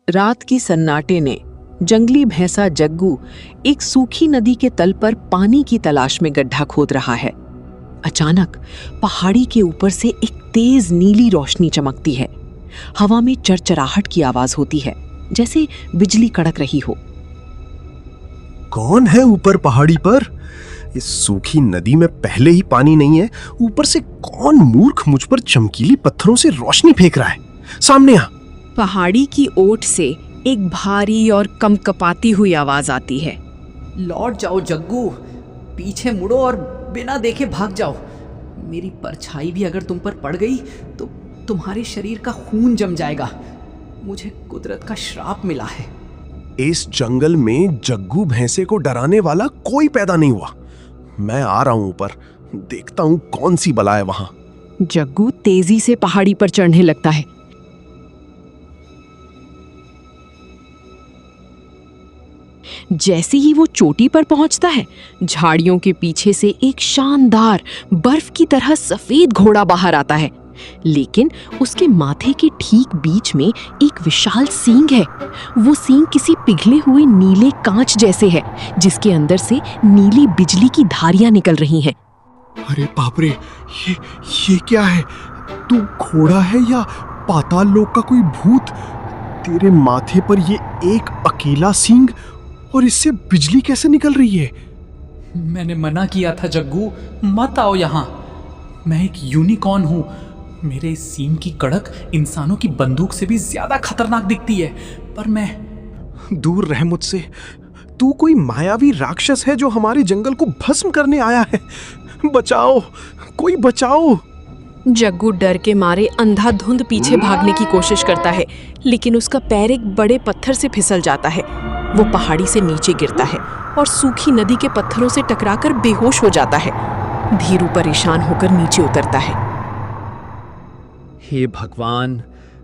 रात की सन्नाटे ने जंगली भैंसा जग्गू एक सूखी नदी के तल पर पानी की तलाश में गड्ढा खोद रहा है। अचानक पहाड़ी के ऊपर से एक तेज नीली रोशनी चमकती है। हवा में चरचराहट की आवाज होती है, जैसे बिजली कड़क रही हो। कौन है ऊपर पहाड़ी पर? इस सूखी नदी में पहले ही पानी नहीं है, ऊपर से कौन मूर्ख मुझ पर चमकीली पत्थरों से रोशनी फेंक रहा है? सामने आ। पहाड़ी की ओट से एक भारी और कंपकपाती हुई आवाज आती है। लौट जाओ जग्गू, पीछे मुड़ो और बिना देखे भाग जाओ। मेरी परछाई भी अगर तुम पर पड़ गई तो तुम्हारे शरीर का खून जम जाएगा। मुझे कुदरत का श्राप मिला है। इस जंगल में जग्गू भैंसे को डराने वाला कोई पैदा नहीं हुआ। मैं आ रहा हूं ऊपर, देखता हूं कौन सी बला है वहां। जग्गू तेजी से पहाड़ी पर चढ़ने लगता है। जैसे ही वो चोटी पर पहुंचता है, झाड़ियों के पीछे से एक शानदार बर्फ की तरह सफेद घोड़ा बाहर आता है, लेकिन उसके माथे के ठीक बीच में एक विशाल सींग है। वो सींग किसी पिघले हुए नीले कांच जैसे है, जिसके अंदर से नीली बिजली की धारियां निकल रही हैं। अरे बाप रे, ये क्या है? तू घोड़ा है या पाताल लोक का कोई भूत? तेरे माथे पर ये एक अकेला सींग, और इससे बिजली कैसे निकल रही है? मैंने मना किया था जग्गू, मत आओ यहाँ। मैं एक यूनिकॉर्न हूँ। मेरे इस सींग की कड़क इंसानों की बंदूक से भी ज्यादा खतरनाक दिखती है, पर मैं... दूर रह मुझसे। तू कोई मायावी राक्षस है जो हमारे जंगल को भस्म करने आया है। बचाओ, कोई बचाओ। जग्गू डर के मारे अंधाधुंध पीछे भागने की कोशिश करता है, लेकिन उसका पैर एक बड़े पत्थर से फिसल जाता है। वो पहाड़ी से नीचे गिरता है और सूखी नदी के पत्थरों से टकराकर बेहोश हो जाता है। धीरू परेशान होकर नीचे उतरता है। हे भगवान,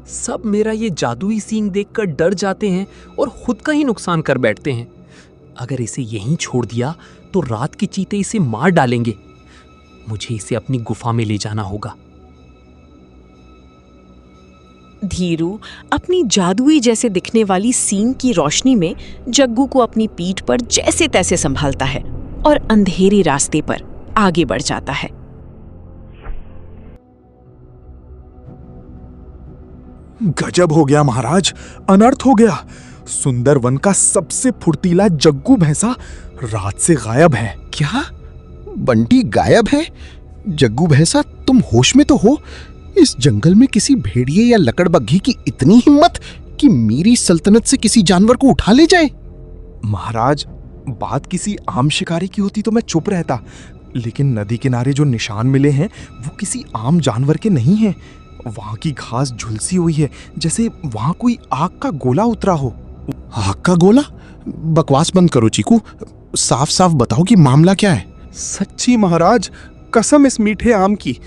सब मेरा ये जादुई सींग देखकर डर जाते हैं और खुद का ही नुकसान कर बैठते हैं। अगर इसे यहीं छोड़ दिया तो रात के चीते इसे मार डालेंगे। मुझे इसे अपनी गुफा में ले जाना होगा। धीरू अपनी जादुई जैसे दिखने वाली सींग की रोशनी में जग्गू को अपनी पीठ पर जैसे तैसे संभालता है और अंधेरे रास्ते पर आगे बढ़ जाता है। गजब हो गया महाराज, अनर्थ हो गया। सुंदर वन का सबसे फुर्तीला जग्गू भैंसा रात से गायब है। क्या? बंटी गायब है? जग्गू भैंसा, तुम होश में तो हो? इस जंगल में किसी भेड़िए या लकड़बग्घी की इतनी हिम्मत कि मेरी सल्तनत से किसी जानवर को उठा ले जाए? महाराज, बात किसी आम शिकारी की होती तो मैं चुप रहता, लेकिन नदी किनारे जो निशान मिले हैं वो किसी आम जानवर के नहीं हैं। वहां की घास झुलसी हुई है, जैसे वहां कोई आग का गोला उतरा हो। आग का गोला? बकवास बंद करो चीकू, साफ साफ बताओ कि मामला क्या है। सच्ची महाराज, कसम इस मीठे आम की।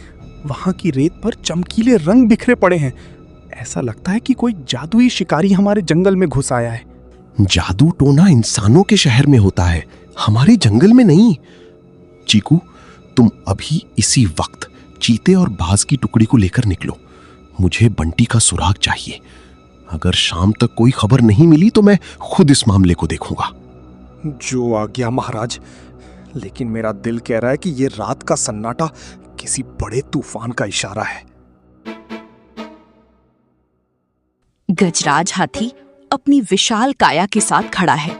वहां की रेत पर चमकीले रंग बिखरे पड़े हैं। ऐसा लगता है कि कोई जादुई शिकारी हमारे जंगल में घुस आया है। जादू टोना इंसानों के शहर में होता है, हमारे जंगल में नहीं। चीकू, तुम अभी इसी वक्त चीते और बाज की टुकड़ी को लेकर निकलो। मुझे बंटी का सुराग चाहिए। अगर शाम तक कोई खबर नहीं मिली तो मैं खुद इस मामले को देखूंगा। जो आज्ञा महाराज, लेकिन मेरा दिल कह रहा है कि ये रात का सन्नाटा किसी बड़े तूफान का इशारा है। गजराज हाथी अपनी विशाल काया के साथ खड़ा है।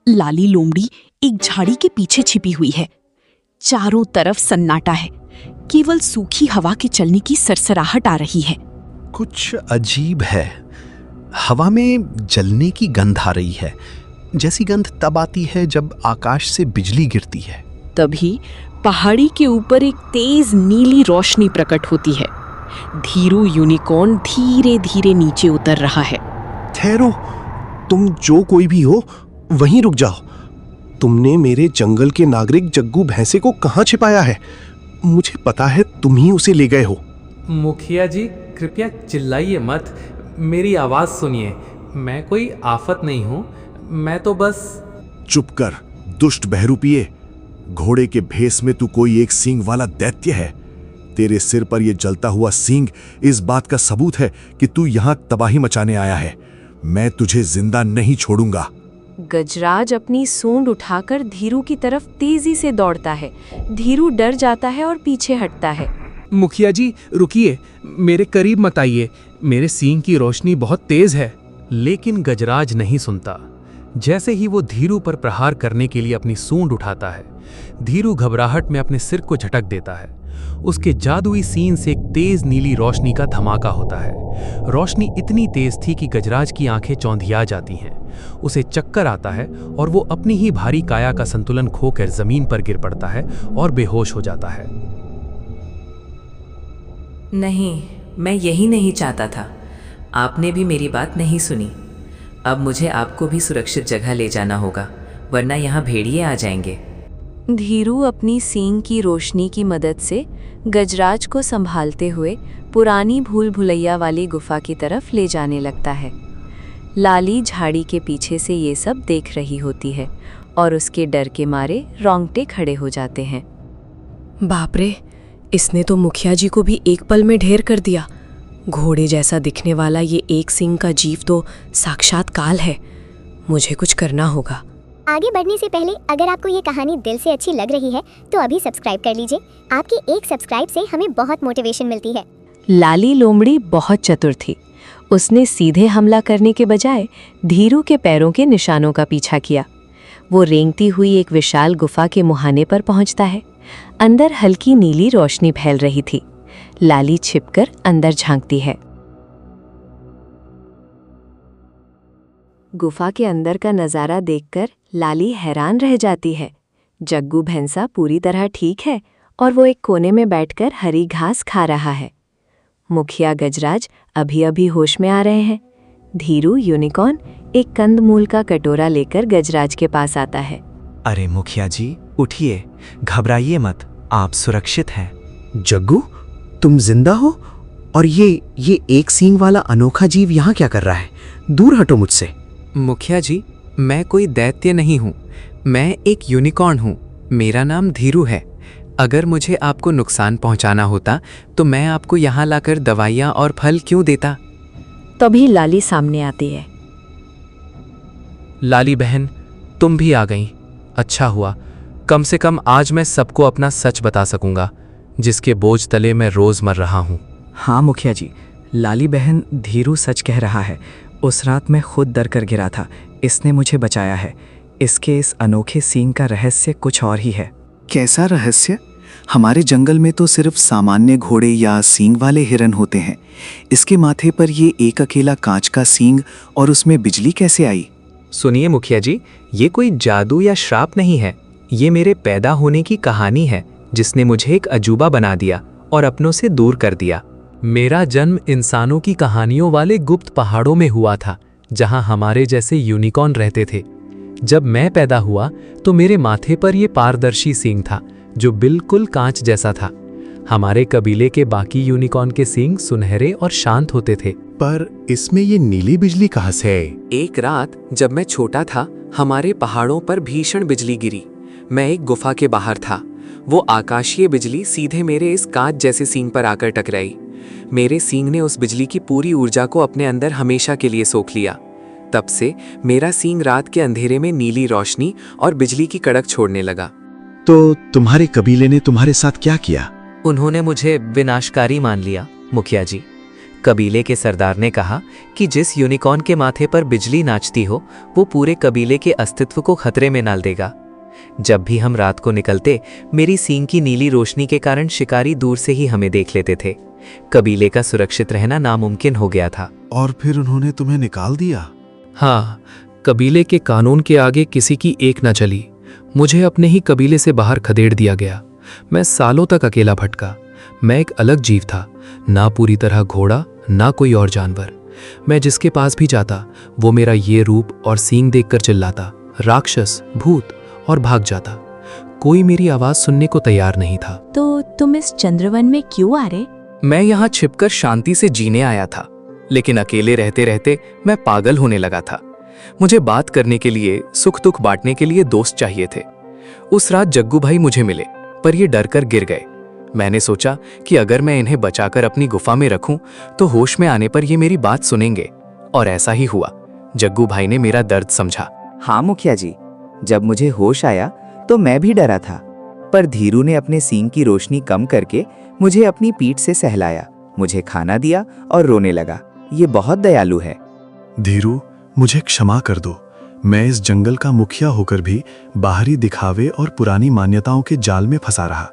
लाली लोमड़ी एक झाड़ी के पीछे छिपी हुई है। चारों तरफ सन्नाटा है, केवल सूखी हवा के चलने की सरसराहट आ रही है। कुछ अजीब है। हवा में जलने की गंध आ रही है, जैसी गंध तब आती है जब आकाश से बिजली गिरती है। तभी पहाड़ी के ऊपर एक तेज नीली रोशनी प्रकट होती है। धीरू यूनिकॉर्न धीरे धीरे नीचे उतर रहा है। ठहरो, तुम जो कोई भी हो वहीं रुक जाओ। तुमने मेरे जंगल के नागरिक जग्गू भैंसे को कहाँ छिपाया है? मुझे पता है तुम ही उसे ले गए हो। मुखिया जी, कृपया चिल्लाइए मत, मेरी आवाज सुनिए। मैं कोई आफत नहीं हूँ, मैं तो बस... चुप कर, दुष्ट बहरूपिये। घोड़े के भेस में तू कोई एक सींग वाला दैत्य है। तेरे सिर पर यह जलता हुआ सींग इस बात का सबूत है कि तू यहां तबाही मचाने आया है। मैं तुझे जिंदा नहीं छोड़ूंगा। गजराज अपनी सूंड उठाकर धीरू की तरफ तेजी से दौड़ता है। धीरू डर जाता है और पीछे हटता है। मुखिया जी रुकिए, मेरे करीब मत आइए, मेरे सींग की रोशनी बहुत तेज है। लेकिन गजराज नहीं सुनता। जैसे ही वो धीरू पर प्रहार करने के लिए अपनी सूंड उठाता है, धीरू घबराहट में अपने सिर को झटक देता है। उसके जादुई सीन से एक तेज नीली रोशनी का धमाका होता है। रोशनी इतनी तेज थी कि गजराज की आंखें चौंधिया जाती हैं। उसे चक्कर आता है और वो अपनी ही भारी काया का संतुलन खोकर जमीन पर गिर पड़ता है और बेहोश हो जाता है। नहीं, मैं यही नहीं चाहता था। आपने भी मेरी बात नहीं सुनी। अब मुझे आपको भी सुरक्षित जगह ले जाना होगा, वरना यहाँ भेड़िए आ जाएंगे। धीरू अपनी सींग की रोशनी की मदद से गजराज को संभालते हुए पुरानी भूल भुलैया वाली गुफा की तरफ ले जाने लगता है। लाली झाड़ी के पीछे से ये सब देख रही होती है और उसके डर के मारे रोंगटे खड़े हो जाते हैं। बाप रे, इसने तो मुखिया जी को भी एक पल में ढेर कर दिया। घोड़े जैसा दिखने वाला ये एक सींग का जीव तो साक्षात काल है। मुझे कुछ करना होगा। आगे बढ़ने से पहले अगर आपको ये कहानी दिल से अच्छी लग रही है तो अभी सब्सक्राइब कर लीजिए। आपके एक सब्सक्राइब से हमें बहुत मोटिवेशन मिलती है। लाली लोमड़ी बहुत चतुर थी। उसने सीधे हमला करने के बजाय धीरू के पैरों के निशानों का पीछा किया। वो रेंगती हुई एक विशाल गुफा के मुहाने पर पहुंचता है। अंदर हल्की नीली रोशनी फैल रही थी। लाली छिपकर अंदर झांकती है। गुफा के अंदर का नज़ारा देखकर लाली हैरान रह जाती है। जग्गू भैंसा पूरी तरह ठीक है और वो एक कोने में बैठकर हरी घास खा रहा है। मुखिया गजराज अभी अभी होश में आ रहे हैं। धीरू यूनिकॉर्न एक कंदमूल का कटोरा लेकर गजराज के पास आता है। अरे मुखिया जी उठिए, घबराइए मत, आप सुरक्षित हैं। जग्गू, तुम जिंदा हो? और ये एक सींग वाला अनोखा जीव यहाँ क्या कर रहा है? दूर हटो मुझसे। मुखिया जी, मैं कोई दैत्य नहीं हूँ, मैं एक यूनिकॉर्न हूँ। मेरा नाम धीरू है। अगर मुझे आपको नुकसान पहुँचाना होता तो मैं आपको यहाँ लाकर दवाइयाँ और फल क्यों देता? तभी लाली सामने आती है। लाली बहन, तुम भी आ गई। अच्छा हुआ, कम से कम आज मैं सबको अपना सच बता सकूंगा, जिसके बोझ तले मैं रोज मर रहा हूँ। हाँ मुखिया जी, लाली बहन, धीरू सच कह रहा है। उस रात मैं खुद डर कर गिरा था, इसने मुझे बचाया है। इसके इस अनोखे सींग का रहस्य कुछ और ही है। कैसा रहस्य? हमारे जंगल में तो सिर्फ सामान्य घोड़े या सींग वाले हिरन होते हैं। इसके माथे पर ये एक अकेला कांच का सींग, और उसमें बिजली कैसे आई? सुनिए मुखिया जी, ये कोई जादू या श्राप नहीं है। ये मेरे पैदा होने की कहानी है, जिसने मुझे एक अजूबा बना दिया और अपनों से दूर कर दिया। मेरा जन्म इंसानों की कहानियों वाले गुप्त पहाड़ों में हुआ था, जहां हमारे जैसे यूनिकॉर्न रहते थे। जब मैं पैदा हुआ तो मेरे माथे पर यह पारदर्शी सींग था, जो बिल्कुल कांच जैसा था। हमारे कबीले के बाकी यूनिकॉर्न के सींग सुनहरे और शांत होते थे। पर इसमें ये नीली बिजली कहाँ से है? एक रात जब मैं छोटा था, हमारे पहाड़ों पर भीषण बिजली गिरी। मैं एक गुफा के बाहर था। वो आकाशीय बिजली सीधे मेरे इस कांच जैसे सींग पर आकर टकराई। मेरे सींग ने उस बिजली की पूरी ऊर्जा को अपने अंदर हमेशा के लिए सोख लिया। तब से मेरा सींग रात के अंधेरे में नीली रोशनी और बिजली की कड़क छोड़ने लगा। तो तुम्हारे कबीले ने तुम्हारे साथ क्या किया? उन्होंने मुझे विनाशकारी मान लिया मुखिया जी। कबीले के सरदार ने कहा कि जिस यूनिकॉर्न के माथे पर बिजली नाचती हो, वो पूरे कबीले के अस्तित्व को खतरे में डाल देगा। जब भी हम रात को निकलते, मेरी सींग की नीली रोशनी के कारण शिकारी दूर से ही हमें देख लेते थे। कबीले का सुरक्षित रहना नामुमकिन हो गया था। और फिर उन्होंने तुम्हें निकाल दिया? हाँ, कबीले के कानून के आगे किसी की एक न चली। मुझे अपने ही कबीले से बाहर खदेड़ दिया गया। मैं सालों तक अकेला भटका। मैं एक अलग जीव था, ना पूरी तरह घोड़ा, ना कोई और जानवर। मैं जिसके पास भी जाता, वो मेरा ये रूप और सींग देखकर चिल्लाता, राक्षस, भूत, और भाग जाता। कोई मेरी आवाज सुनने को तैयार नहीं था। तो तुम इस चंद्रवन में क्यों आ रहे? मैं यहाँ छिपकर शांति से जीने आया था, लेकिन अकेले रहते रहते मैं पागल होने लगा था। मुझे बात करने के लिए, सुख दुख बांटने के लिए दोस्त चाहिए थे। उस रात जग्गू भाई मुझे मिले, पर ये डर कर गिर गए। मैंने सोचा कि अगर मैं इन्हें बचाकर अपनी गुफा में रखूं, तो होश में आने पर ये मेरी बात सुनेंगे, और ऐसा ही हुआ। जग्गू भाई ने मेरा दर्द समझा। हाँ मुखिया जी, जब मुझे होश आया तो मैं भी डरा था, पर धीरू ने अपने सींग की रोशनी कम करके मुझे अपनी पीठ से सहलाया, मुझे खाना दिया और रोने लगा। ये बहुत दयालु है। धीरू, मुझे क्षमा कर दो। मैं इस जंगल का मुखिया होकर भी बाहरी दिखावे और पुरानी मान्यताओं के जाल में फंसा रहा।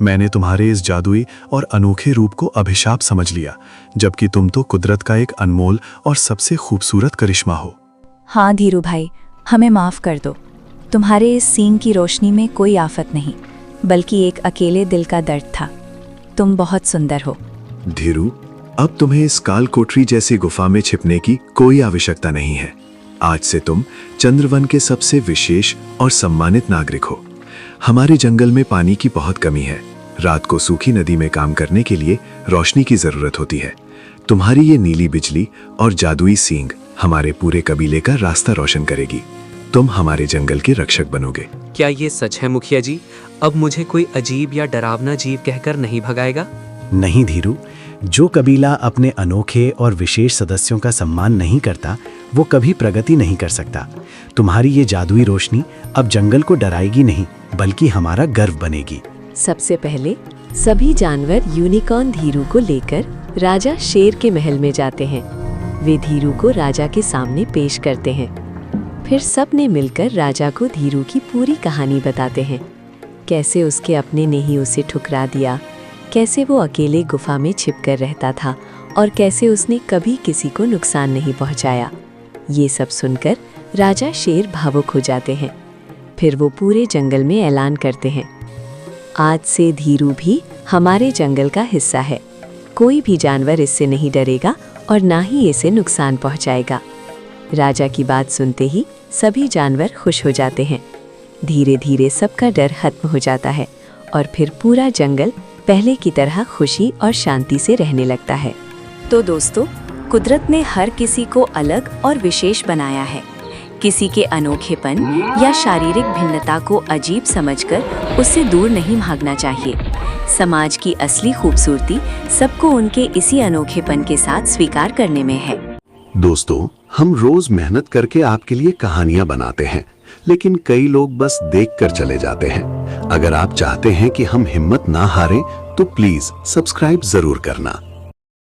मैंने तुम्हारे इस जादुई और अनोखे रूप को अभिशाप समझ लिया, जबकि तुम तो कुदरत का एक अनमोल और सबसे खूबसूरत करिश्मा हो। हाँ धीरू भाई, हमें माफ कर दो। तुम्हारे इस सींग की रोशनी में कोई आफत नहीं, बल्कि एक अकेले दिल का दर्द था। तुम बहुत सुंदर हो। धीरू, अब तुम्हें इस काल कोठरी जैसी गुफा में छिपने की कोई आवश्यकता नहीं है। आज से तुम चंद्रवन के सबसे विशेष और सम्मानित नागरिक हो। हमारे जंगल में पानी की बहुत कमी है। रात को सूखी नदी में काम करने के लिए रोशनी की जरूरत होती है। तुम्हारी ये नीली बिजली और जादुई सींग हमारे पूरे कबीले का रास्ता रोशन करेगी। तुम हमारे जंगल के रक्षक बनोगे। क्या ये सच है मुखिया जी? अब मुझे कोई अजीब या डरावना जीव कहकर नहीं भगाएगा? नहीं धीरू, जो कबीला अपने अनोखे और विशेष सदस्यों का सम्मान नहीं करता, वो कभी प्रगति नहीं कर सकता। तुम्हारी ये जादुई रोशनी अब जंगल को डराएगी नहीं, बल्कि हमारा गर्व बनेगी। सबसे पहले सभी जानवर यूनिकॉर्न धीरू को लेकर राजा शेर के महल में जाते हैं। वे धीरू को राजा के सामने पेश करते हैं। फिर सब ने मिलकर राजा को धीरू की पूरी कहानी बताते हैं। कैसे उसके अपने ने ही उसे ठुकरा दिया, कैसे वो अकेले गुफा में छिपकर रहता था और कैसे उसने कभी किसी को नुकसान नहीं पहुंचाया। ये सब सुनकर राजा शेर भावुक हो जाते हैं। फिर वो पूरे जंगल में ऐलान करते हैं, आज से धीरू भी हमारे जंगल का हिस्सा है। कोई भी जानवर इससे नहीं डरेगा और ना ही इसे नुकसान पहुंचाएगा। राजा की बात सुनते ही सभी जानवर खुश हो जाते हैं। धीरे धीरे सबका डर खत्म हो जाता है और फिर पूरा जंगल पहले की तरह खुशी और शांति से रहने लगता है। तो दोस्तों, कुदरत ने हर किसी को अलग और विशेष बनाया है। किसी के अनोखेपन या शारीरिक भिन्नता को अजीब समझकर उससे दूर नहीं भागना चाहिए। समाज की असली खूबसूरती सबको उनके इसी अनोखेपन के साथ स्वीकार करने में है। दोस्तों, हम रोज मेहनत करके आपके लिए कहानियां बनाते हैं, लेकिन कई लोग बस देखकर चले जाते हैं। अगर आप चाहते हैं कि हम हिम्मत ना हारें, तो प्लीज सब्सक्राइब जरूर करना।